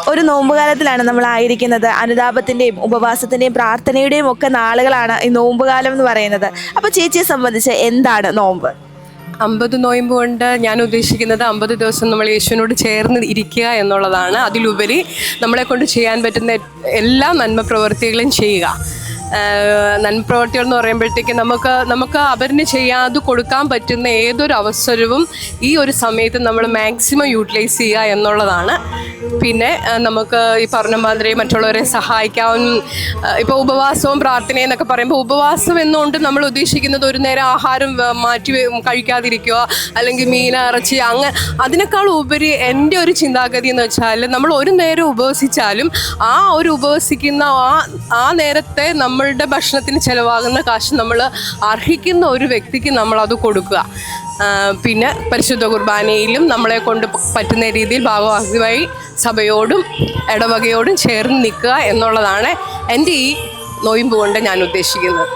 ഒരു നോമ്പുകാലത്തിലാണ് നമ്മൾ ആയിരിക്കുന്നത്. അനുതാപത്തിൻ്റെയും ഉപവാസത്തിൻ്റെയും പ്രാർത്ഥനയുടെയും ഒക്കെ നാളുകളാണ് ഈ നോമ്പുകാലം എന്ന് പറയുന്നത്. അപ്പോൾ ചേച്ചിയെ സംബന്ധിച്ച് എന്താണ് നോമ്പ്? 50 നോയമ്പ് കൊണ്ട് ഞാൻ ഉദ്ദേശിക്കുന്നത് 50 ദിവസം നമ്മൾ യേശുവിനോട് ചേർന്ന് ഇരിക്കുക എന്നുള്ളതാണ്. അതിലുപരി നമ്മളെ കൊണ്ട് ചെയ്യാൻ പറ്റുന്ന എല്ലാ നന്മ പ്രവൃത്തികളും ചെയ്യുക. നന്മ പ്രവൃത്തികൾ എന്ന് പറയുമ്പോഴത്തേക്ക് നമുക്ക് അവരിന് ചെയ്യാതെ കൊടുക്കാൻ പറ്റുന്ന ഏതൊരു അവസരവും ഈ ഒരു സമയത്ത് നമ്മൾ മാക്സിമം യൂട്ടിലൈസ് ചെയ്യുക എന്നുള്ളതാണ്. പിന്നെ നമുക്ക് ഈ പറഞ്ഞ മാതിരി മറ്റുള്ളവരെ സഹായിക്കാൻ, ഇപ്പോൾ ഉപവാസവും പ്രാർത്ഥനയും എന്നൊക്കെ പറയുമ്പോൾ ഉപവാസം എന്നുകൊണ്ട് നമ്മൾ ഉദ്ദേശിക്കുന്നത് ഒരു നേരം ആഹാരം മാറ്റി കഴിക്കാതിരിക്കുക, അല്ലെങ്കിൽ മീൻ ഇറച്ചി അതിനേക്കാൾ ഉപരി എൻ്റെ ഒരു ചിന്താഗതി എന്ന് വെച്ചാൽ നമ്മൾ ഒരു നേരം ഉപവസിച്ചാലും ആ ഒരു ഉപവസിക്കുന്ന ആ നേരത്തെ നമ്മളുടെ ഭക്ഷണത്തിന് ചിലവാകുന്ന കാശ് നമ്മൾ അർഹിക്കുന്ന ഒരു വ്യക്തിക്ക് നമ്മളത് കൊടുക്കുക. പിന്നെ പരിശുദ്ധ കുർബാനയിലും നമ്മളെ കൊണ്ട് പറ്റുന്ന രീതിയിൽ ഭാഗവാഹിയായി സഭയോടും ഇടവകയോടും ചേർന്ന് നിൽക്കുക എന്നുള്ളതാണ് എൻ്റെ ഈ നോയമ്പ് കൊണ്ട് ഞാൻ ഉദ്ദേശിക്കുന്നത്.